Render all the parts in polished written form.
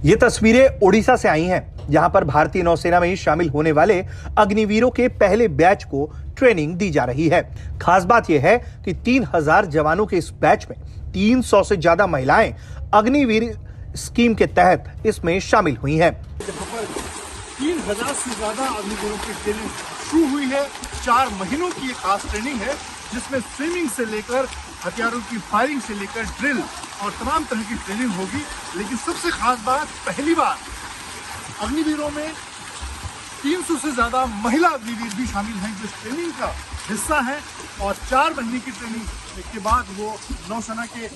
ये तस्वीरें ओडिशा से आई हैं, जहां पर भारतीय नौसेना में शामिल होने वाले अग्निवीरों के पहले बैच को ट्रेनिंग दी जा रही है। खास बात यह है कि 3000 जवानों के इस बैच में 300 से ज्यादा महिलाएं अग्निवीर स्कीम के तहत इसमें शामिल हुई हैं। 3000 से ज्यादा अग्निवीरों की ट्रेनिंग शुरू हुई है। 4 महीनों की एक खास ट्रेनिंग है, जिसमें स्विमिंग से लेकर हथियारों की फायरिंग से लेकर ड्रिल और तमाम तरह की ट्रेनिंग होगी। लेकिन सबसे खास बात, पहली बार अग्निवीरों में 300 से ज्यादा महिला अग्निवीर भी शामिल हैं, जो इस ट्रेनिंग का हिस्सा है। और 4 महीने की ट्रेनिंग के बाद वो नौसेना के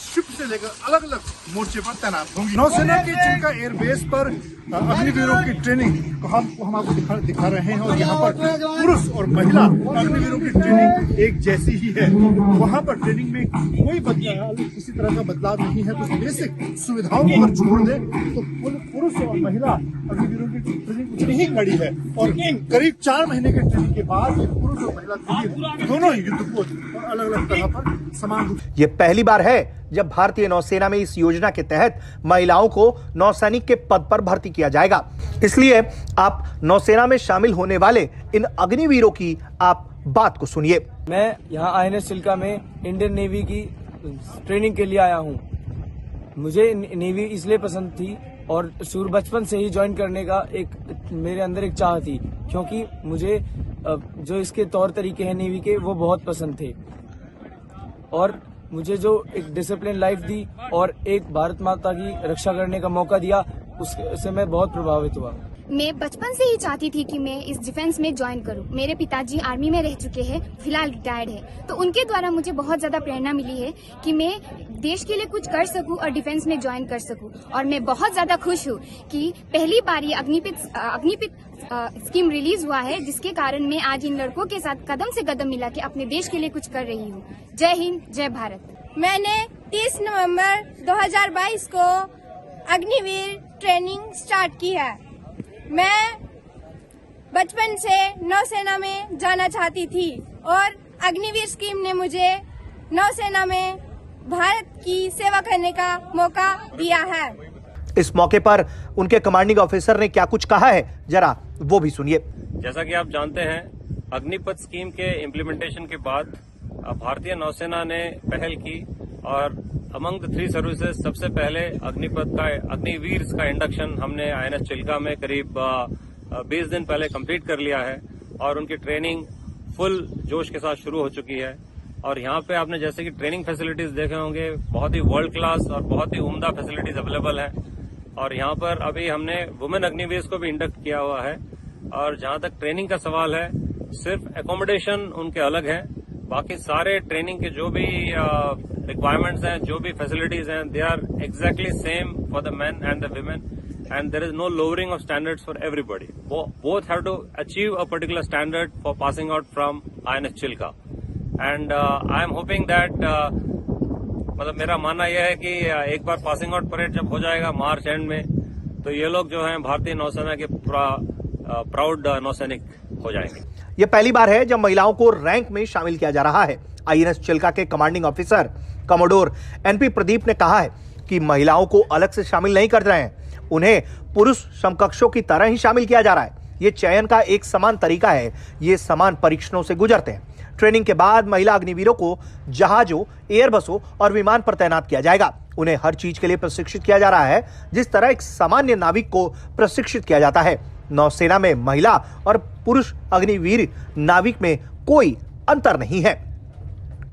शिप से लेकर अलग अलग मोर्चे पर तैनात होंगी। नौसेना के चिल्का एयरबेस पर अग्निवीरों की ट्रेनिंग को हम आपको दिखा रहे हैं। और यहाँ पर पुरुष और महिला अग्निवीरों की ट्रेनिंग एक जैसी ही है। वहाँ पर ट्रेनिंग में कोई किसी तरह का बदलाव नहीं है। तो बेसिक सुविधाओं को अगर छोड़ दे तो पुरुष और महिला अग्निवीरों की ट्रेनिंग उतनी ही कड़ी है। और करीब 4 महीने के ट्रेनिंग के बाद पुरुष और महिला दोनों ही युद्धपोत अलग अलग तरह पर समान रूप। ये पहली बार है जब भारतीय नौसेना में इस योजना के तहत महिलाओं को नौसैनिक के पद पर भर्ती किया जाएगा। इसलिए आप नौसेना में शामिल होने वाले इन अग्निवीरों की आप बात को सुनिए। मैं यहाँ INS चिल्का में इंडियन नेवी की ट्रेनिंग के लिए आया हूँ। मुझे नेवी इसलिए पसंद थी और शुरू बचपन से ही ज्वाइन करने का मेरे अंदर एक चाह थी, क्योंकि मुझे जो इसके तौर तरीके हैं नेवी के वो बहुत पसंद थे। और मुझे जो एक डिसिप्लिन लाइफ दी और एक भारत माता की रक्षा करने का मौका दिया, उससे मैं बहुत प्रभावित हुआ। मैं बचपन से ही चाहती थी कि मैं इस डिफेंस में ज्वाइन करूं। मेरे पिताजी आर्मी में रह चुके हैं, फिलहाल रिटायर्ड है, तो उनके द्वारा मुझे बहुत ज्यादा प्रेरणा मिली है कि मैं देश के लिए कुछ कर सकूं और डिफेंस में ज्वाइन कर सकूं। और मैं बहुत ज्यादा खुश हूं कि पहली बार ये अग्निपथ स्कीम रिलीज हुआ है, जिसके कारण मैं आज इन लड़कों के साथ कदम से कदम मिला के अपने देश के लिए कुछ कर रही हूँ। जय हिंद, जय भारत। मैंने 30 नवंबर 2022 को अग्निवीर ट्रेनिंग स्टार्ट की है। मैं बचपन से नौसेना में जाना चाहती थी और अग्निवीर स्कीम ने मुझे नौसेना में भारत की सेवा करने का मौका दिया है। इस मौके पर उनके कमांडिंग ऑफिसर ने क्या कुछ कहा है, जरा वो भी सुनिए। जैसा कि आप जानते हैं, अग्निपथ स्कीम के इम्प्लीमेंटेशन के बाद भारतीय नौसेना ने पहल की और अमंग द 3 सर्विसेज सबसे पहले अग्निवीर का इंडक्शन हमने INS चिल्का में करीब 20 दिन पहले कंप्लीट कर लिया है। और उनकी ट्रेनिंग फुल जोश के साथ शुरू हो चुकी है। और यहाँ पे आपने जैसे कि ट्रेनिंग फैसिलिटीज देखे होंगे, बहुत ही वर्ल्ड क्लास और बहुत ही उम्दा फैसिलिटीज अवेलेबल है। और यहाँ पर अभी हमने वुमेन अग्निवीर को भी इंडक्ट किया हुआ है। और जहाँ तक ट्रेनिंग का सवाल है, सिर्फ एकोमोडेशन उनके अलग है, बाकी सारे ट्रेनिंग के जो भी रिक्वायरमेंट्स हैं, जो भी फैसिलिटीज हैं, they are exactly same for the men and the women, and there is no lowering of standards for everybody. Both have to achieve a particular standard for passing out from INS Chilka. And I am hoping that मतलब मेरा मानना यह है कि एक बार passing out parade जब हो जाएगा मार्च एंड में, तो ये लोग जो हैं भारतीय नौसेना के प्राउड नौसैनिक हो जाएंगे। ये पहली बार है जब महिलाओं को रैंक में शामिल किया जा रहा है। INS चिल्का के commanding officer commodore NP Pradeep ने कहा है कि महिलाओं को अलग से शामिल नहीं कर रहे हैं, उन्हें पुरुष समकक्षों की तरह ही शामिल किया जा रहा है। ये चयन का एक समान तरीका है, ये समान परीक्षणों से गुजरते हैं। ट्रेनिंग के बाद महिला अग्निवीरों को जहाजों, एयरबसों और विमान पर तैनात किया जाएगा। उन्हें हर चीज के लिए प्रशिक्षित किया जा रहा है, जिस तरह एक सामान्य नाविक को प्रशिक्षित किया जाता है। नौसेना में महिला और पुरुष अग्निवीर नाविक में कोई अंतर नहीं है।